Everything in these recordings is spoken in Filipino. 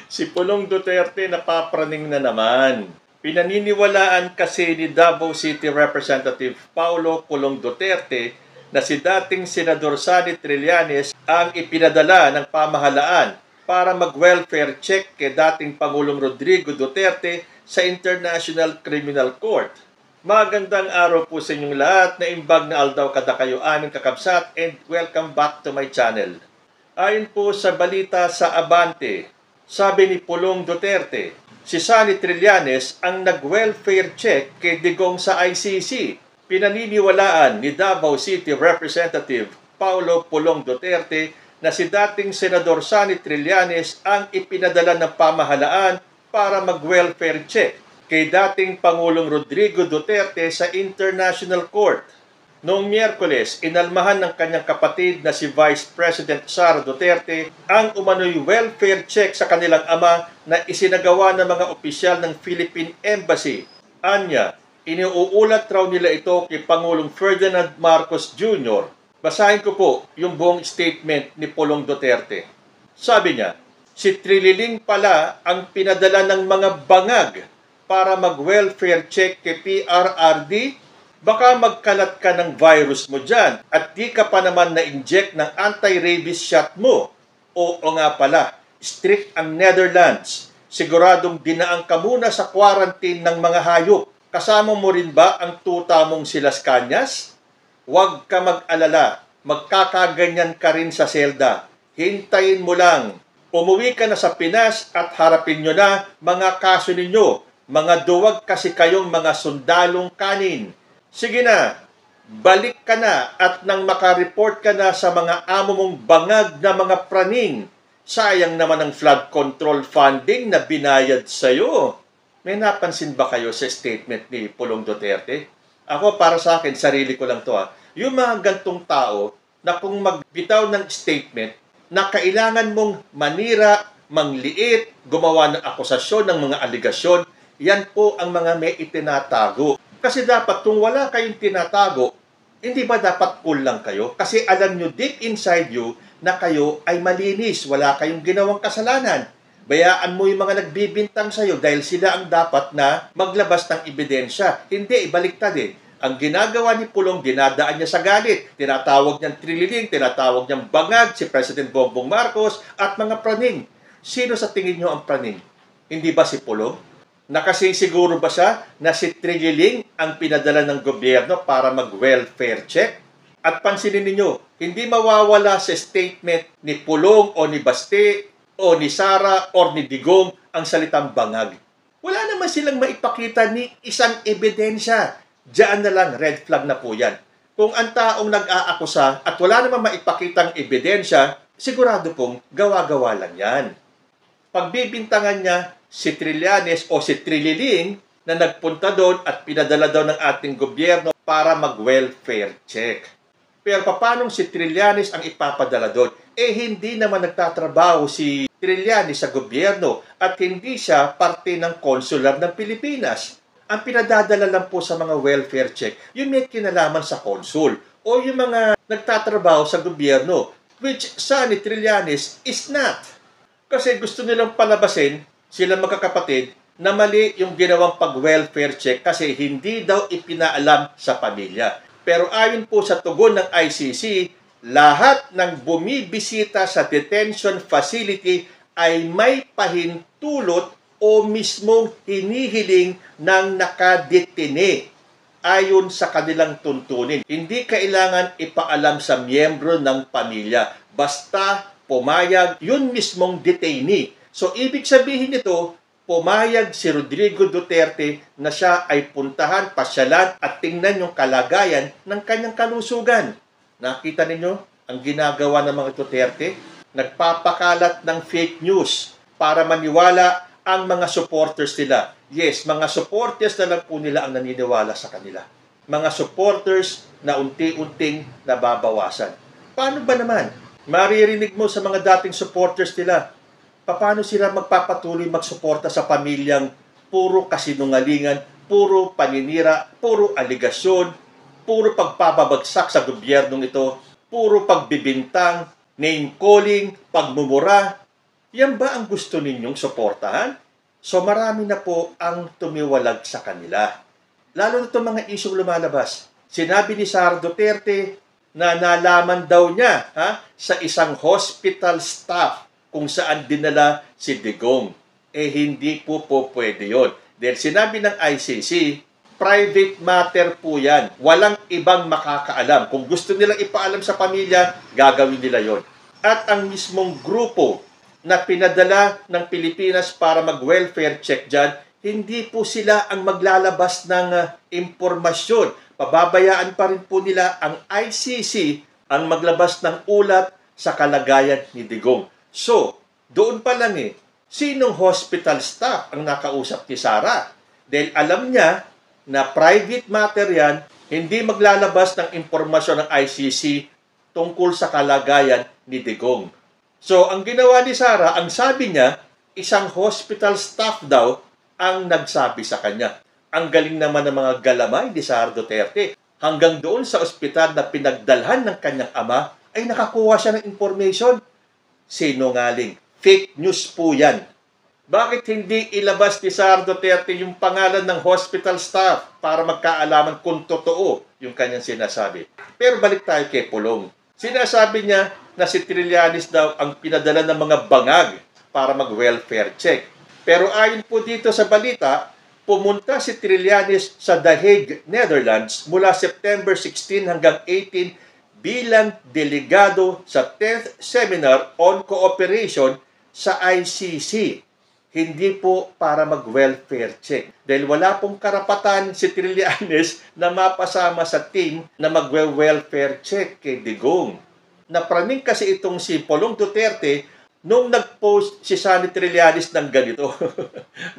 Si Pulong Duterte napapraning na naman. Pinaniniwalaan kasi ni Davao City Representative Paulo Pulong Duterte na si dating Senador Sonny Trillanes ang ipinadala ng pamahalaan para mag-welfare check kay dating Pangulong Rodrigo Duterte sa International Criminal Court. Magandang araw po sa inyong lahat, na imbag na aldaw kada kayo aming kakabsat, and welcome back to my channel. Ayon po sa balita sa Abante, sabi ni Pulong Duterte, si Sonny Trillanes ang nag-welfare check kay Digong sa ICC. Pinaniniwalaan ni Davao City Representative Paulo Pulong Duterte na si dating Senador Sonny Trillanes ang ipinadala ng pamahalaan para mag-welfare check kay dating Pangulong Rodrigo Duterte sa International Court. Noong Miyerkules, inalmahan ng kanyang kapatid na si Vice President Sara Duterte ang umano'y welfare check sa kanilang ama na isinagawa ng mga opisyal ng Philippine Embassy. Anya, iniuulat raw nila ito kay Pangulong Ferdinand Marcos Jr. Basahin ko po yung buong statement ni Pulong Duterte. Sabi niya, si Trililing pala ang pinadala ng mga bangag para mag-welfare check kay PRRD. Baka magkalat ka ng virus mo dyan at di ka pa naman na-inject ng anti-rabies shot mo. Oo nga pala, strict ang Netherlands. Siguradong dinaang ka muna sa quarantine ng mga hayop. Kasama mo rin ba ang tuta mong si Las Cañas? Huwag ka mag-alala, magkakaganyan ka rin sa selda. Hintayin mo lang. Umuwi ka na sa Pinas at harapin nyo na mga kaso ninyo. Mga duwag kasi kayong mga sundalong kanin. Sige na, balik ka na at nang makareport ka na sa mga amo mong bangag na mga praning. Sayang naman ang flood control funding na binayad sa'yo. May napansin ba kayo sa statement ni Pulong Duterte? Ako, para sa akin, sarili ko lang to. Yung mga gantong tao na kung magbitaw ng statement na kailangan mong manira, mangliit, gumawa ng akusasyon, ng mga aligasyon, yan po ang mga may itinatago. Kasi dapat kung wala kayong tinatago, hindi ba dapat cool lang kayo? Kasi alam nyo deep inside you na kayo ay malinis, wala kayong ginawang kasalanan. Bayaan mo yung mga nagbibintang sa'yo dahil sila ang dapat na maglabas ng ebidensya. Hindi, ibaliktad eh. Ang ginagawa ni Pulong, dinadaan niya sa galit. Tinatawag niyang Trililing, tinatawag niyang bangag si President Bongbong Marcos at mga praning. Sino sa tingin niyo ang praning? Hindi ba si Pulong? Nakasisiguro ba siya na si Trililing ang pinadala ng gobyerno para mag-welfare check? At pansinin ninyo, hindi mawawala sa statement ni Pulong o ni Baste o ni Sara o ni Digong ang salitang bangag. Wala naman silang maipakita ni isang ebidensya. Diyan na lang, red flag na po yan. Kung ang taong nag-aakusa at wala naman maipakitang ebidensya, sigurado pong gawa-gawa lang yan. Pagbibintangan niya si Trillanes o si Trililing na nagpunta doon at pinadala daw ng ating gobyerno para mag-welfare check. Pero paano si Trillanes ang ipapadala doon? Hindi naman nagtatrabaho si Trillanes sa gobyerno at hindi siya parte ng consular ng Pilipinas. Ang pinadadala lang po sa mga welfare check, yung may kinalaman sa consul o yung mga nagtatrabaho sa gobyerno, which Sonny Trillanes is not. Kasi gusto nilang palabasin sila magkakapatid na mali yung ginawang pag-welfare check kasi hindi daw ipinaalam sa pamilya. Pero ayon po sa tugon ng ICC, lahat ng bumibisita sa detention facility ay may pahintulot o mismong hinihiling ng nakadetine ayon sa kanilang tuntunin. Hindi kailangan ipaalam sa miyembro ng pamilya. Basta pumayag yun mismong detainee. So, ibig sabihin nito, pumayag si Rodrigo Duterte na siya ay puntahan, pasyalan at tingnan yung kalagayan ng kanyang kalusugan. Nakita ninyo ang ginagawa ng mga Duterte? Nagpapakalat ng fake news para maniwala ang mga supporters nila. Yes, mga supporters na lang po nila ang naniniwala sa kanila. Mga supporters na unti-unting nababawasan. Paano ba naman? Maririnig mo sa mga dating supporters nila, paano sila magpapatuloy magsuporta sa pamilyang puro kasinungalingan, puro paninira, puro aligasyon, puro pagpapabagsak sa gobyernong ito, puro pagbibintang, name-calling, pagmumura. Yan ba ang gusto ninyong suportahan? So marami na po ang tumiwalag sa kanila. Lalo na itong mga isyong lumalabas. Sinabi ni Sara Duterte na nalaman daw niya sa isang hospital staff kung saan dinala si Digong. Hindi po pwede yun. Dahil sinabi ng ICC, private matter po yan. Walang ibang makakaalam. Kung gusto nilang ipaalam sa pamilya, gagawin nila yon. At ang mismong grupo na pinadala ng Pilipinas para mag-welfare check dyan, hindi po sila ang maglalabas ng impormasyon. Pababayaan pa rin po nila ang ICC ang maglabas ng ulat sa kalagayan ni Digong. So, doon pa lang sinong hospital staff ang nakausap ni Sara? Dahil alam niya na private matter yan, hindi maglalabas ng impormasyon ng ICC tungkol sa kalagayan ni Digong. So, ang ginawa ni Sara, ang sabi niya, isang hospital staff daw ang nagsabi sa kanya. Ang galing naman ng mga galamay ni Sara Duterte. Hanggang doon sa ospital na pinagdalhan ng kanyang ama, ay nakakuha siya ng information. Sinungaling. Fake news po yan. Bakit hindi ilabas ni Sara Duterte yung pangalan ng hospital staff para magkaalaman kung totoo yung kanyang sinasabi? Pero balik tayo kay Pulong. Sinasabi niya na si Trillanes daw ang pinadala ng mga bangag para mag-welfare check. Pero ayon po dito sa balita, pumunta si Trillanes sa The Hague, Netherlands mula September 16 hanggang 18 bilang delegado sa 10th Seminar on Cooperation sa ICC. Hindi po para mag-welfare check. Dahil wala pong karapatan si Trillanes na mapasama sa team na mag-welfare check kay Digong. Napraning kasi itong si Pulong Duterte nung nag-post si Sunny Trillanes ng ganito.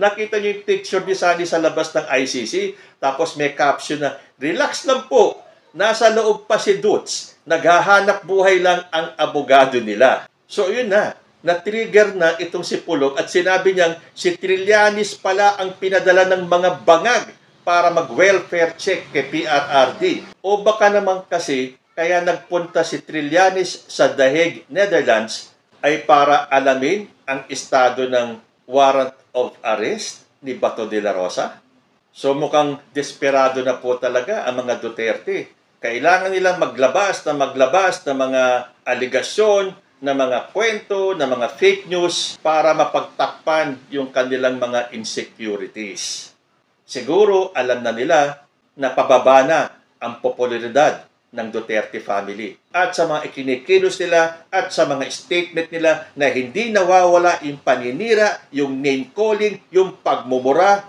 Nakita niyo yung picture ni Sunny sa labas ng ICC, tapos may caption na, "Relax lang po, nasa loob pa si Dutz, naghahanap buhay lang ang abogado nila." So yun na-trigger na itong si Pulong at sinabi niyang si Trillanes pala ang pinadala ng mga bangag para mag-welfare check kay PRRD. O baka naman kasi kaya nagpunta si Trillanes sa The Hague, Netherlands ay para alamin ang estado ng warrant of arrest ni Bato de la Rosa. So mukhang desperado na po talaga ang mga Duterte. Kailangan nilang maglabas ng mga aligasyon, na mga kwento, na mga fake news para mapagtakpan yung kanilang mga insecurities. Siguro alam na nila na pababa na ang popularidad ng Duterte family. At sa mga ikinikilos nila at sa mga statement nila na hindi nawawala yung paninira, yung name calling, yung pagmumura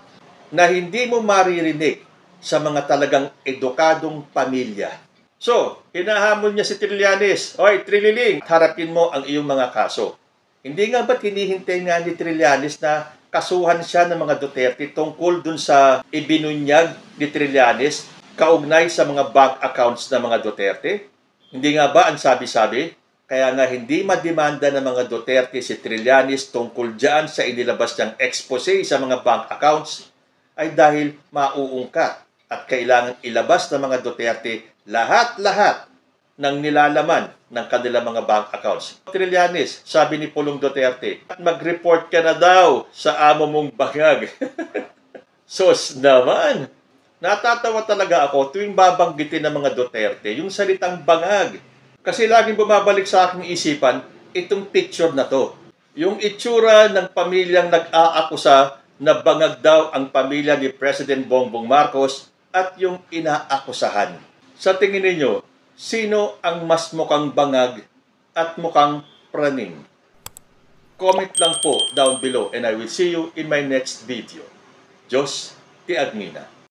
na hindi mo maririnig sa mga talagang edukadong pamilya. So, hinahamon niya si Trillanes, "Oy, Trililing, harapin mo ang iyong mga kaso." Hindi nga ba't hinihintay nga ni Trillanes na kasuhan siya ng mga Duterte tungkol dun sa ibinunyag ni Trillanes kaugnay sa mga bank accounts ng mga Duterte? Hindi nga ba ang sabi-sabi? Kaya nga hindi mademanda ng mga Duterte si Trillanes tungkol dyan sa inilabas niyang expose sa mga bank accounts ay dahil mauungkat at kailangan ilabas ng mga Duterte lahat-lahat ng nilalaman ng kanilang mga bank accounts. Trillanes, sabi ni Pulong Duterte, mag-report ka na daw sa amo mong bangag. Sos naman! Natatawa talaga ako tuwing babanggitin ng mga Duterte yung salitang bangag. Kasi laging bumabalik sa aking isipan itong picture na to. Yung itsura ng pamilyang nag-aakusa na bangag daw ang pamilya ni President Bongbong Marcos at yung inaakusahan. Sa tingin ninyo, sino ang mas mukhang bangag at mukhang praning? Comment lang po down below and I will see you in my next video. Diyos ti Agmina.